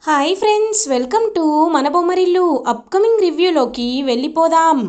Hi friends, welcome to మన Bommarillu. Upcoming రివ్యూలోకి వెళ్ళిపోదాం.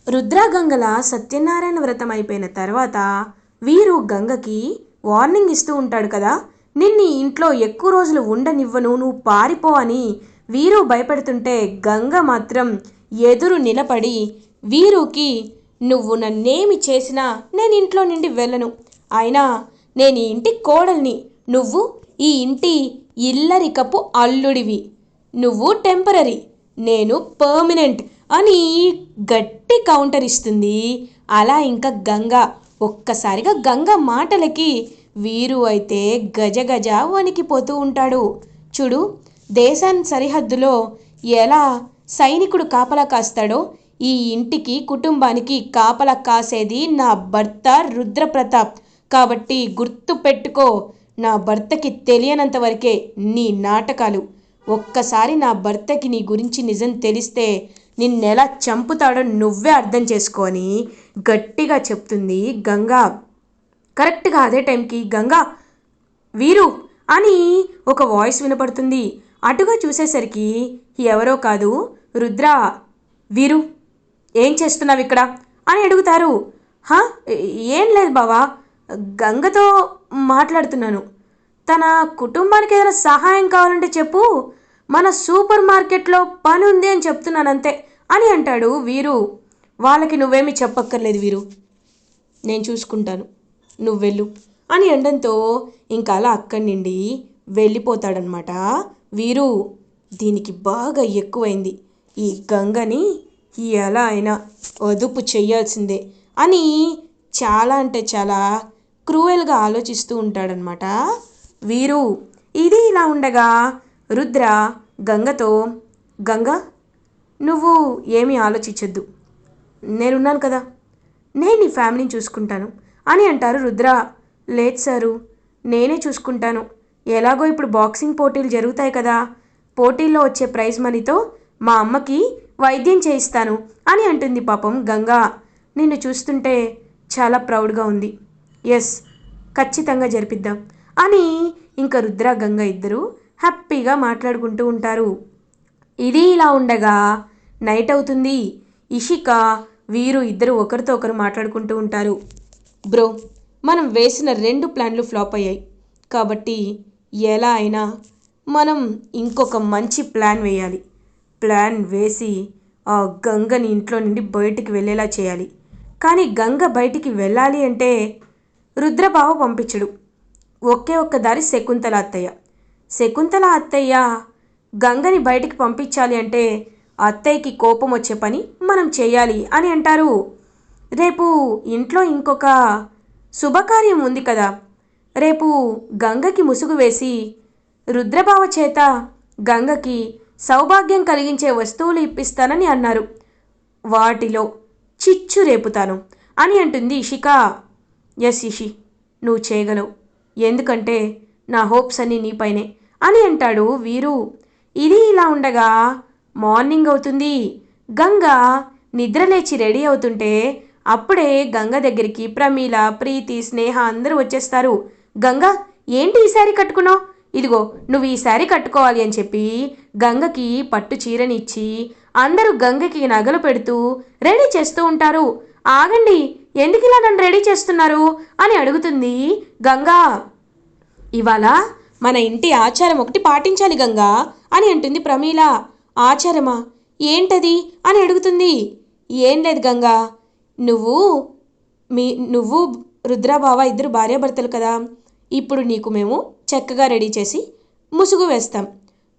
రుద్ర గంగల సత్యనారాయణ వ్రతం అయిపోయిన తర్వాత వీరు గంగకి వార్నింగ్ ఇస్తూ ఉంటాడు కదా, నిన్ని ఇంట్లో ఎక్కువ రోజులు ఉండనివ్వను, నువ్వు పారిపో అని వీరు భయపెడుతుంటే గంగ మాత్రం ఎదురు నిలబడి వీరుకి నువ్వు నన్నేమి చేసినా నేను ఇంట్లో నుండి వెళ్ళను, అయినా నేను ఈ ఇంటి కోడల్ని, నువ్వు ఈ ఇంటి ఇల్లరికపు అల్లుడివి, నువ్వు టెంపరరీ, నేను పర్మనెంట్ అని గట్టి కౌంటర్ ఇస్తుంది. అలా ఇంకా గంగ ఒక్కసారిగా గంగ మాటలకి వీరు అయితే గజగజ వణికిపోతూ ఉంటాడు. చూడు, దేశాన్ని సరిహద్దులో ఎలా సైనికుడు కాపలా కాస్తాడో ఈ ఇంటికి కుటుంబానికి కాపలా కాసేది నా భర్త రుద్రప్రతాప్. కాబట్టి గుర్తు పెట్టుకో, నా భర్తకి తెలియనంత వరకే నీ నాటకాలు. ఒక్కసారి నా భర్తకి నీ గురించి నిజం తెలిస్తే నిన్నెలా చంపుతాడో నువ్వే అర్థం చేసుకొని గట్టిగా చెప్తుంది గంగా. కరెక్ట్గా అదే టైంకి గంగా, వీరు అని ఒక వాయిస్ వినపడుతుంది. అటుగా చూసేసరికి ఎవరో కాదు, రుద్ర. వీరు, ఏం చేస్తున్నావు ఇక్కడ అని అడుగుతారు. హా, ఏం లేదు బావా, గంగతో మాట్లాడుతున్నాను. తన కుటుంబానికి ఏదైనా సహాయం కావాలంటే చెప్పు, మన సూపర్ మార్కెట్లో పని ఉంది అని చెప్తున్నానంతే అని అంటాడు వీరు. వాళ్ళకి నువ్వేమీ చెప్పక్కర్లేదు వీరు, నేను చూసుకుంటాను, నువ్వు వెళ్ళు అని అనడంతో ఇంకా అలా అక్కడి నుండి వెళ్ళిపోతాడనమాట వీరు. దీనికి బాగా ఎక్కువైంది, ఈ గంగని ఎలా అయినా అదుపు చెయ్యాల్సిందే అని చాలా అంటే చాలా క్రూయల్గా ఆలోచిస్తూ ఉంటాడనమాట వీరు. ఇది ఇలా ఉండగా రుద్ర గంగతో, గంగ నువ్వు ఏమీ ఆలోచించొద్దు, నేనున్నాను కదా, నేను నీ ఫ్యామిలీని చూసుకుంటాను అని అంటారు రుద్ర. లేదు సారు, నేనే చూసుకుంటాను, ఎలాగో ఇప్పుడు బాక్సింగ్ పోటీలు జరుగుతాయి కదా, పోటీల్లో వచ్చే ప్రైజ్ మనీతో మా అమ్మకి వైద్యం చేయిస్తాను అని అంటుంది పాపం గంగా. నిన్ను చూస్తుంటే చాలా ప్రౌడ్గా ఉంది, ఎస్ ఖచ్చితంగా జరిపిద్దాం అని ఇంకా రుద్ర గంగ ఇద్దరు హ్యాపీగా మాట్లాడుకుంటూ ఉంటారు. ఇది ఇలా ఉండగా నైట్ అవుతుంది. ఇషిక వీరు ఇద్దరు ఒకరితో ఒకరు మాట్లాడుకుంటూ ఉంటారు. బ్రో, మనం వేసిన 2 ప్లాన్లు ఫ్లాప్ అయ్యాయి, కాబట్టి ఎలా అయినా మనం ఇంకొక మంచి ప్లాన్ వేయాలి. ప్లాన్ వేసి ఆ గంగని ఇంట్లో నుండి బయటికి వెళ్ళేలా చేయాలి. కానీ గంగ బయటికి వెళ్ళాలి అంటే రుద్రబావ పంపించడు. ఒకే ఒక్క దారి శకుంతల అత్తయ్య. శకుంతల అత్తయ్య గంగని బయటికి పంపించాలి అంటే అత్తయ్యకి కోపం వచ్చే పని మనం చేయాలి అని అంటారు. రేపు ఇంట్లో ఇంకొక శుభకార్యం ఉంది కదా, రేపు గంగకి ముసుగు వేసి రుద్రబావ చేత గంగకి సౌభాగ్యం కలిగించే వస్తువులు ఇప్పిస్తానని అన్నారు, వాటిలో చిచ్చు రేపుతాను అని అంటుంది ఇషిక. ఎస్ ఇషి, నువ్వు చేయగలవు, ఎందుకంటే నా హోప్స్ అన్నీ నీపైనే అని అంటాడు వీరు. ఇది ఇలా ఉండగా మార్నింగ్ అవుతుంది. గంగ నిద్రలేచి రెడీ అవుతుంటే అప్పుడే గంగ దగ్గరికి ప్రమీల, ప్రీతి, స్నేహ అందరూ వచ్చేస్తారు. గంగ, ఏంటి ఈ శారీ కట్టుకున్నావు, ఇదిగో నువ్వు ఈ శారీ కట్టుకోవాలి అని చెప్పి గంగకి పట్టు చీరనిచ్చి అందరూ గంగకి నగలు పెడుతూ రెడీ చేస్తూ ఉంటారు. ఆగండి, ఎందుకు ఇలా నన్ను రెడీ చేస్తున్నారు అని అడుగుతుంది గంగా. ఇవాళ మన ఇంటి ఆచారం ఒకటి పాటించాలి గంగా అని అంటుంది ప్రమీల. ఆచారమా, ఏంటది అని అడుగుతుంది. ఏం లేదు గంగా, నువ్వు నువ్వు రుద్రబావ ఇద్దరు భార్యాభర్తలు కదా, ఇప్పుడు నీకు మేము చక్కగా రెడీ చేసి ముసుగు వేస్తాం.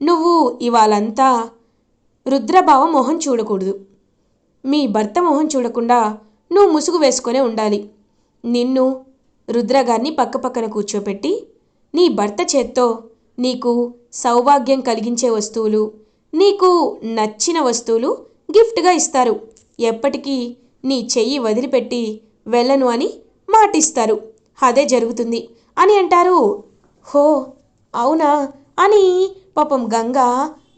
నువ్వు ఇవాళంతా రుద్రబావ మొహం చూడకూడదు, మీ భర్త మొహం చూడకుండా నువ్వు ముసుగు వేసుకొనే ఉండాలి. నిన్ను రుద్రగారిని పక్కపక్కన కూర్చోపెట్టి నీ భర్త చేత్తో నీకు సౌభాగ్యం కలిగించే వస్తువులు, నీకు నచ్చిన వస్తువులు గిఫ్ట్గా ఇస్తారు. ఎప్పటికీ నీ చెయ్యి వదిలిపెట్టి వెళ్ళను అని మాటిస్తారు. అదే జరుగుతుంది అని అంటారు. హో అవునా అని పాపం గంగ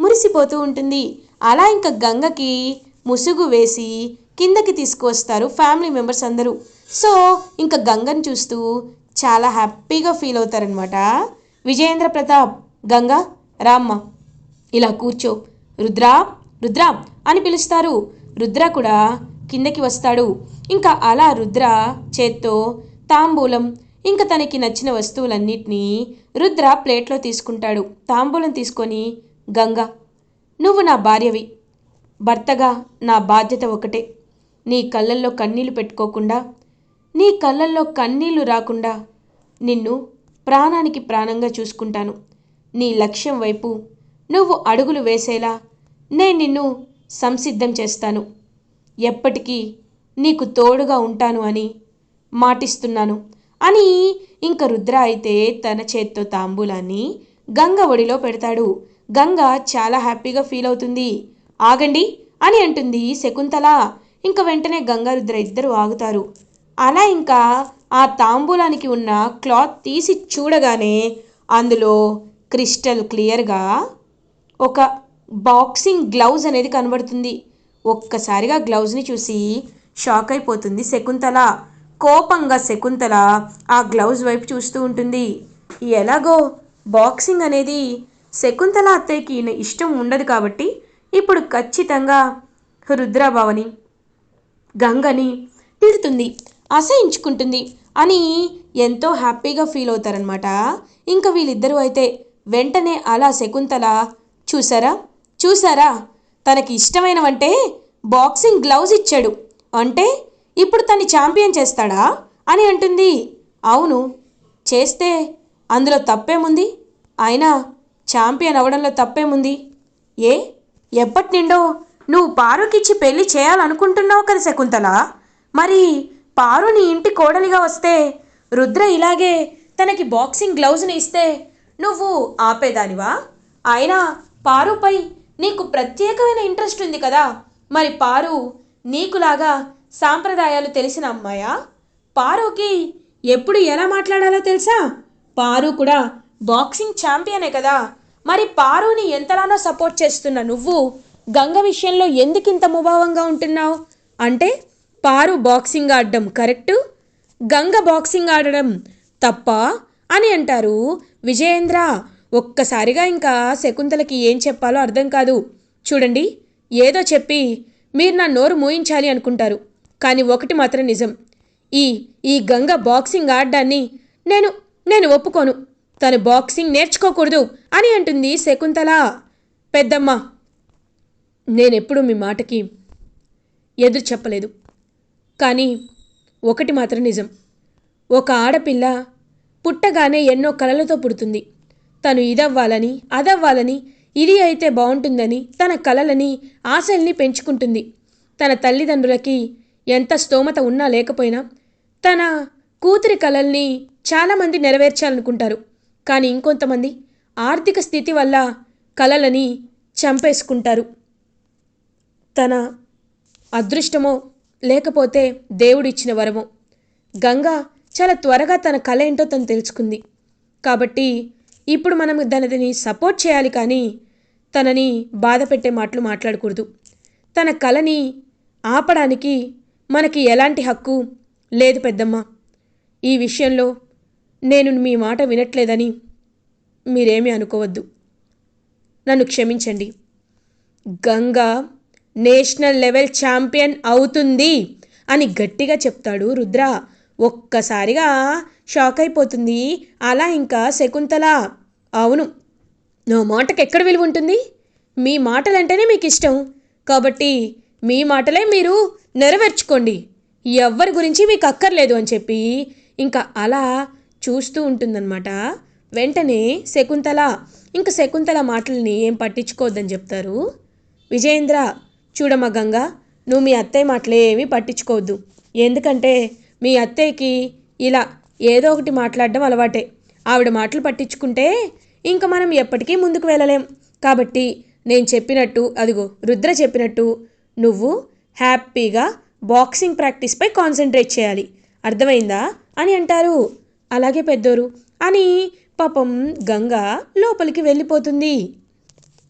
మురిసిపోతూ ఉంటుంది. అలా ఇంకా గంగకి ముసుగు వేసి కిందకి తీసుకువస్తారు ఫ్యామిలీ మెంబర్స్ అందరూ. సో ఇంకా గంగను చూస్తూ చాలా హ్యాపీగా ఫీల్ అవుతారనమాట విజయేంద్ర ప్రతాప్. గంగా రామ్మ, ఇలా కూర్చో, రుద్రా రుద్రా అని పిలుస్తారు. రుద్ర కూడా కిందకి వస్తాడు. ఇంకా అలా రుద్ర చేత్తో తాంబూలం ఇంకా తనకి నచ్చిన వస్తువులన్నిటినీ రుద్ర ప్లేట్లో తీసుకుంటాడు. తాంబూలం తీసుకొని, గంగా, నువ్వు నా భార్యవి, భర్తగా నా బాధ్యత ఒకటే. నీ కళ్ళల్లో కన్నీళ్లు పెట్టుకోకుండా, నీ కళ్ళల్లో కన్నీళ్లు రాకుండా నిన్ను ప్రాణానికి ప్రాణంగా చూసుకుంటాను. నీ లక్ష్యం వైపు నువ్వు అడుగులు వేసేలా నేను నిన్ను సంసిద్ధం చేస్తాను. ఎప్పటికీ నీకు తోడుగా ఉంటాను అని మాటిస్తున్నాను అని ఇంక రుద్ర అయితే తన చేత్తో తాంబూలాన్ని గంగ ఒడిలో పెడతాడు. గంగ చాలా హ్యాపీగా ఫీల్ అవుతుంది. ఆగండి అని అంటుంది శకుంతల. ఇంక వెంటనే గంగా రుద్ర ఇద్దరు ఆగుతారు. అలా ఇంకా ఆ తాంబూలానికి ఉన్న క్లాత్ తీసి చూడగానే అందులో క్రిస్టల్ క్లియర్గా ఒక బాక్సింగ్ గ్లౌజ్ అనేది కనబడుతుంది. ఒక్కసారిగా గ్లౌజ్ని చూసి షాక్ అయిపోతుంది శకుంతల. కోపంగా శకుంతల ఆ గ్లౌజ్ వైపు చూస్తూ ఉంటుంది. ఎలాగో బాక్సింగ్ అనేది శకుంతల అత్తయ్యకి ఇష్టం ఉండదు కాబట్టి ఇప్పుడు ఖచ్చితంగా రుద్రభవని గంగని తిడుతుంది, అసహించుకుంటుంది అని ఎంతో హ్యాపీగా ఫీల్ అవుతారనమాట. ఇంకా వీళ్ళిద్దరూ అయితే వెంటనే అలా శకుంతల, చూసారా చూసారా, తనకి ఇష్టమైనవంటే బాక్సింగ్ గ్లౌజ్ ఇచ్చాడు అంటే ఇప్పుడు తన్ని ఛాంపియన్ చేస్తాడా అని అంటుంది. అవును, చేస్తే అందులో తప్పేముంది, అయినా ఛాంపియన్ అవ్వడంలో తప్పేముంది. ఏ ఎప్పటి నిండో నువ్వు పారుకిచ్చి పెళ్లి చేయాలనుకుంటున్నావు కదా శకుంతల, మరి పారు నీ ఇంటి కోడలిగా వస్తే రుద్ర ఇలాగే తనకి బాక్సింగ్ గ్లౌజ్ని ఇస్తే నువ్వు ఆపేదానివా? అయినా పారుపై నీకు ప్రత్యేకమైన ఇంట్రెస్ట్ ఉంది కదా, మరి పారు నీకులాగా సాంప్రదాయాలు తెలిసిన అమ్మాయా? పారుకి ఎప్పుడు ఎలా మాట్లాడాలో తెలుసా? పారు కూడా బాక్సింగ్ ఛాంపియనే కదా, మరి పారుని ఎంతలానో సపోర్ట్ చేస్తున్న నువ్వు గంగ విషయంలో ఎందుకింత ముభావంగా ఉంటున్నావు? అంటే పారు బాక్సింగ్ ఆడడం కరెక్టు, గంగ బాక్సింగ్ ఆడడం తప్ప అని అంటారు విజయేంద్ర. ఒక్కసారిగా ఇంకా శకుంతలకి ఏం చెప్పాలో అర్థం కాదు. చూడండి, ఏదో చెప్పి మీరు నా నోరు మూయించాలి అనుకుంటారు, కానీ ఒకటి మాత్రం నిజం, ఈ ఈ గంగ బాక్సింగ్ ఆడడాన్ని నేను నేను ఒప్పుకోను. తను బాక్సింగ్ నేర్చుకోకూడదు అని అంటుంది శకుంతల. పెద్దమ్మ, నేనెప్పుడు మీ మాటకి ఎదురు చెప్పలేదు, కానీ ఒకటి మాత్రం నిజం, ఒక ఆడపిల్ల పుట్టగానే ఎన్నో కలలతో పుడుతుంది. తను ఇదవ్వాలని అదవ్వాలని, ఇది అయితే బాగుంటుందని తన కలలని ఆశల్ని పెంచుకుంటుంది. తన తల్లిదండ్రులకి ఎంత స్తోమత ఉన్నా లేకపోయినా తన కూతురి కలల్ని చాలామంది నెరవేర్చాలనుకుంటారు. కానీ ఇంకొంతమంది ఆర్థిక స్థితి వల్ల కలలని చంపేసుకుంటారు. తన అదృష్టమో లేకపోతే దేవుడిచ్చిన వరమో గంగ చాలా త్వరగా తన కళ ఏంటో తను తెలుసుకుంది. కాబట్టి ఇప్పుడు మనం దానిని సపోర్ట్ చేయాలి, కానీ తనని బాధ పెట్టే మాటలు మాట్లాడకూడదు. తన కళని ఆపడానికి మనకి ఎలాంటి హక్కు లేదు పెద్దమ్మ. ఈ విషయంలో నేను మీ మాట వినట్లేదని మీరేమీ అనుకోవద్దు, నన్ను క్షమించండి. గంగ నేషనల్ లెవెల్ ఛాంపియన్ అవుతుంది అని గట్టిగా చెప్తాడు రుద్ర. ఒక్కసారిగా షాక్ అయిపోతుంది అలా ఇంకా శకుంతల. అవును, నా మాటకి ఎక్కడ విలువ ఉంటుంది? మీ మాటలంటేనే మీకు ఇష్టం, కాబట్టి మీ మాటలే మీరు నెరవేర్చుకోండి, ఎవ్వరి గురించి మీకు అక్కర్లేదు అని చెప్పి ఇంకా అలా చూస్తూ ఉంటుందన్నమాట. వెంటనే శకుంతల ఇంకా శకుంతల మాటల్ని ఏం పట్టించుకోవద్దని చెప్తారు విజయేంద్ర. చూడమ్మా గంగ, నువ్వు మీ అత్తయ్య మాటలే ఏమీ పట్టించుకోవద్దు, ఎందుకంటే మీ అత్తయ్యకి ఇలా ఏదో ఒకటి మాట్లాడడం అలవాటే. ఆవిడ మాటలు పట్టించుకుంటే ఇంకా మనం ఎప్పటికీ ముందుకు వెళ్ళలేం. కాబట్టి నేను చెప్పినట్టు, అదిగో రుద్ర చెప్పినట్టు నువ్వు హ్యాపీగా బాక్సింగ్ ప్రాక్టీస్పై కాన్సన్ట్రేట్ చేయాలి, అర్థమైందా అని అంటారు. అలాగే పెద్దోరు అని పాపం గంగ లోపలికి వెళ్ళిపోతుంది.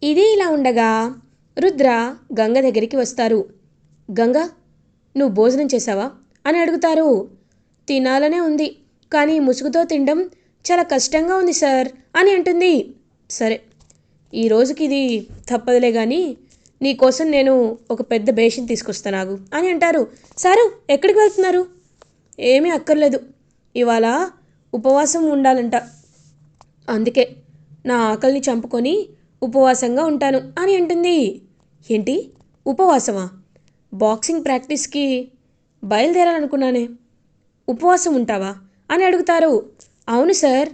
ఇది ఇలా ఉండగా రుద్ర గంగ దగ్గరికి వస్తారు. గంగ, నువ్వు భోజనం చేసావా అని అడుగుతారు. తినాలనే ఉంది, కానీ ముసుగుతో తినడం చాలా కష్టంగా ఉంది సార్ అని అంటుంది. సరే, ఈ రోజుకి ఇది తప్పదులే కానీ నీకోసం నేను ఒక పెద్ద బేషన్ తీసుకొస్తాను అని అంటారు. సారు ఎక్కడికి వెళ్తున్నారు? ఏమీ అక్కర్లేదు, ఇవాళ ఉపవాసం ఉండాలంట, అందుకే నా ఆకలిని చంపుకొని ఉపవాసంగా ఉంటాను అని అంటుంది. ఏంటి ఉపవాసమా? బాక్సింగ్ ప్రాక్టీస్కి బయలుదేరాలనుకున్నానే, ఉపవాసం ఉంటావా అని అడుగుతారు. అవును సార్,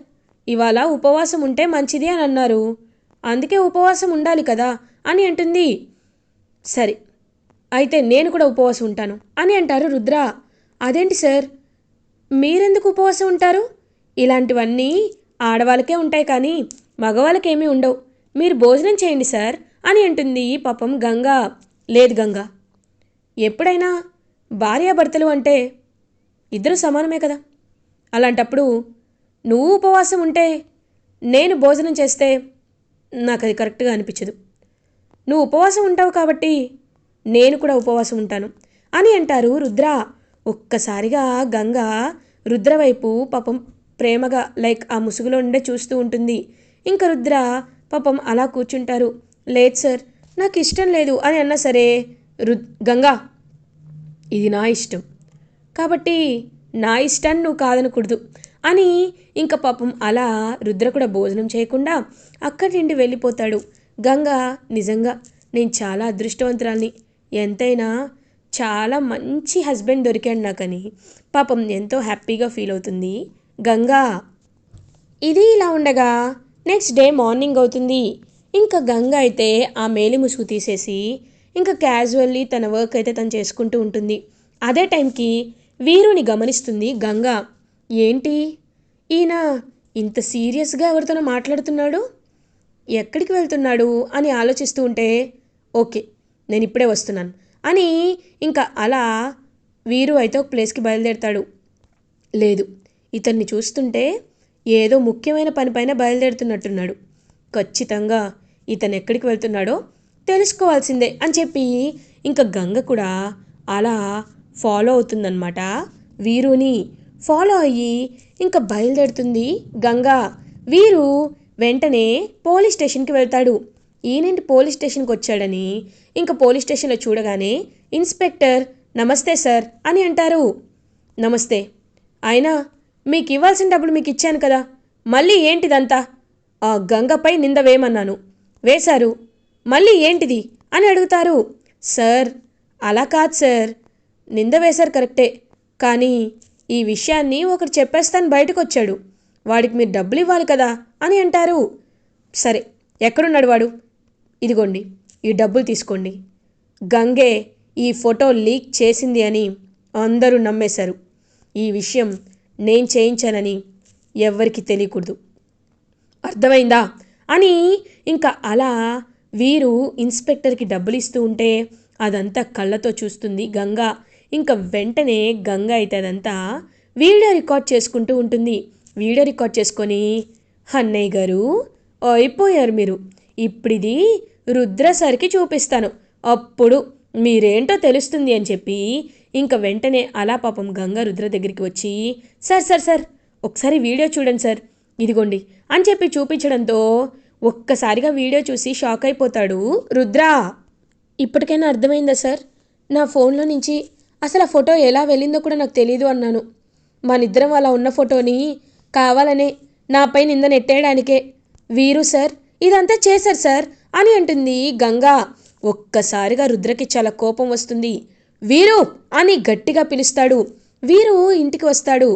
ఇవాళ ఉపవాసం ఉంటే మంచిది అని అన్నారు, అందుకే ఉపవాసం ఉండాలి కదా అని అంటుంది. సరే అయితే నేను కూడా ఉపవాసం ఉంటాను అని అంటారు రుద్ర. అదేంటి సార్, మీరెందుకు ఉపవాసం ఉంటారు? ఇలాంటివన్నీ ఆడవాళ్ళకే ఉంటాయి కానీ మగవాళ్ళకేమీ ఉండవు, మీరు భోజనం చేయండి సార్ అని అంటుంది పాపం గంగా. లేదు గంగా, ఎప్పుడైనా భార్యాభర్తలు అంటే ఇద్దరు సమానమే కదా, అలాంటప్పుడు నువ్వు ఉపవాసం ఉంటే నేను భోజనం చేస్తే నాకు అది కరెక్ట్గా అనిపించదు, నువ్వు ఉపవాసం ఉంటావు కాబట్టి నేను కూడా ఉపవాసం ఉంటాను అని అంటారు రుద్ర. ఒక్కసారిగా గంగ రుద్ర వైపు పాపం ప్రేమగా లైక్ ఆ ముసుగులో ఉండే చూస్తూ ఉంటుంది. ఇంకా రుద్ర పాపం అలా కూర్చుంటారు. లేదు సార్, నాకు ఇష్టం లేదు అని అన్నా సరే గంగా, ఇది నా ఇష్టం కాబట్టి నా ఇష్టాన్ని నువ్వు కాదనకూడదు అని ఇంకా పాపం అలా రుద్ర కూడా భోజనం చేయకుండా అక్కడి నుండి వెళ్ళిపోతాడు. గంగా, నిజంగా నేను చాలా అదృష్టవంతురాల్ని, ఎంతైనా చాలా మంచి హస్బెండ్ దొరికాడు నాకని పాపం ఎంతో హ్యాపీగా ఫీల్ అవుతుంది గంగా. ఇది ఇలా ఉండగా నెక్స్ట్ డే మార్నింగ్ అవుతుంది. ఇంకా గంగ అయితే ఆ మేలి ముసుగు తీసేసి ఇంకా క్యాజువల్లీ తన వర్క్ అయితే తను చేసుకుంటూ ఉంటుంది. అదే టైంకి వీరుని గమనిస్తుంది గంగ. ఏంటి ఈయన ఇంత సీరియస్గా ఎవరితోనో మాట్లాడుతున్నాడు, ఎక్కడికి వెళ్తున్నాడు అని ఆలోచిస్తూ ఉంటే, ఓకే నేను ఇప్పుడే వస్తున్నాను అని ఇంకా అలా వీరు అయితే ఒక ప్లేస్కి బయలుదేరుతాడు. లేదు, ఇతన్ని చూస్తుంటే ఏదో ముఖ్యమైన పనిపైన బయలుదేరుతున్నట్టున్నాడు, ఖచ్చితంగా ఇతను ఎక్కడికి వెళ్తున్నాడో తెలుసుకోవాల్సిందే అని చెప్పి ఇంకా గంగ కూడా అలా ఫాలో అవుతుందన్నమాట. వీరుని ఫాలో అయ్యి ఇంకా బయలుదేరుతుంది గంగ. వీరు వెంటనే పోలీస్ స్టేషన్కి వెళ్తాడు. ఈయనేంటి పోలీస్ స్టేషన్కి వచ్చాడని ఇంకా పోలీస్ స్టేషన్లో చూడగానే ఇన్స్పెక్టర్ నమస్తే సార్ అని అంటారు. నమస్తే, అయినా మీకు ఇవ్వాల్సిన డబ్బులు మీకు ఇచ్చాను కదా, మళ్ళీ ఏంటిదంతా? ఆ గంగపై నింద వేయమన్నాను, వేశారు, మళ్ళీ ఏంటిది అని అడుగుతారు. సార్ అలా కాదు సార్, నింద వేశారు కరెక్టే, కానీ ఈ విషయాన్ని ఒకరు చెప్పేస్తాను బయటకు వచ్చాడు, వాడికి మీరు డబ్బులు ఇవ్వాలి కదా అని అంటారు. సరే ఎక్కడున్నాడు వాడు? ఇదిగోండి ఈ డబ్బులు తీసుకోండి. గంగే ఈ ఫోటో లీక్ చేసింది అని అందరూ నమ్మేశారు, ఈ విషయం నేను చేయించానని ఎవ్వరికి తెలియకూడదు, అర్థమైందా అని ఇంకా అలా వీరు ఇన్స్పెక్టర్కి డబ్బులు ఇస్తూ ఉంటే అదంతా కళ్ళతో చూస్తుంది గంగ. ఇంకా వెంటనే గంగ అయితే అదంతా వీడియో రికార్డ్ చేసుకుంటూ ఉంటుంది. వీడియో రికార్డ్ చేసుకొని, అన్నయ్య గారు అయిపోయారు మీరు, ఇప్పుడు ఇది రుద్ర సార్కి చూపిస్తాను, అప్పుడు మీరేంటో తెలుస్తుంది అని చెప్పి ఇంకా వెంటనే అలా పాపం గంగ రుద్ర దగ్గరికి వచ్చి, సార్ సార్ సార్ ఒకసారి వీడియో చూడండి సార్, ఇదిగోండి అని చెప్పి చూపించడంతో ఒక్కసారిగా వీడియో చూసి షాక్ అయిపోతాడు రుద్ర. ఇప్పటికైనా అర్థమైందా సార్, నా ఫోన్లో నుంచి అసలు ఆ ఫోటో ఎలా వెళ్ళిందో కూడా నాకు తెలియదు అన్నాను, మనిద్దరం అలా ఉన్న ఫోటోని కావాలనే నాపై నింద నెట్టేయడానికే వీరు సార్ ఇదంతా చేశారు సార్ అని అంటుంది గంగా. ఒక్కసారిగా రుద్రకి చాలా కోపం వస్తుంది. వీరు అని గట్టిగా పిలుస్తాడు. వీరు ఇంటికి వస్తాడు.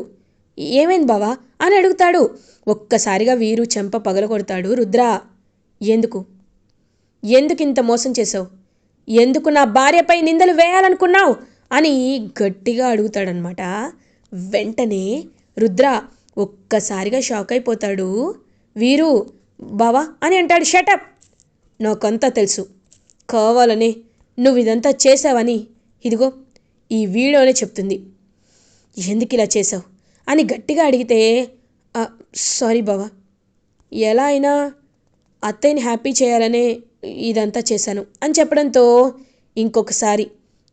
ఏమైంది బావా అని అడుగుతాడు. ఒక్కసారిగా వీరు చెంప పగలగొడతాడు రుద్ర. ఎందుకు ఎందుకు ఇంత మోసం చేసావు, ఎందుకు నా భార్యపై నిందలు వేయాలనుకున్నావు అని గట్టిగా అడుగుతాడనమాట. వెంటనే రుద్ర ఒక్కసారిగా షాక్ అయిపోతాడు. వీరు బావా అని అంటాడు. షటప్, నాకంతా తెలుసు, కావాలని నువ్వు ఇదంతా చేసావని ఇదిగో ఈ వీడియోనే చెప్తుంది, ఎందుకు ఇలా చేసావు అని గట్టిగా అడిగితే, సారీ బావా, ఎలా అయినా అత్తయ్యని హ్యాపీ చేయాలనే ఇదంతా చేశాను అని చెప్పడంతో, ఇంకొకసారి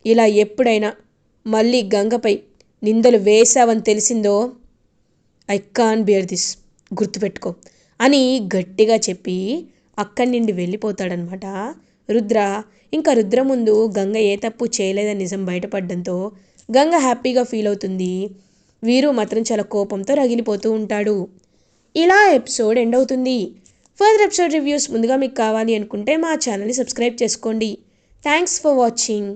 ఇలా ఎప్పుడైనా మళ్ళీ గంగపై నిందలు వేశావని తెలిసిందో ఐ కాన్ బియర్ దిస్, గుర్తుపెట్టుకో అని గట్టిగా చెప్పి అక్కడి నుండి వెళ్ళిపోతాడనమాట. రుద్ర ఇంకా రుద్ర ముందు గంగ ఏ తప్పు చేయలేదని నిజం బయటపడడంతో గంగ హ్యాపీగా ఫీల్ అవుతుంది. వీరు మాత్రం చాలా కోపంతో రగిలిపోతూ ఉంటాడు. ఇలా ఎపిసోడ్ ఎండ్ అవుతుంది. ఫర్దర్ ఎపిసోడ్ రివ్యూస్ ముందుగా మీకు కావాలి అనుకుంటే మా ఛానల్ని సబ్స్క్రైబ్ చేసుకోండి. Thanks for watching.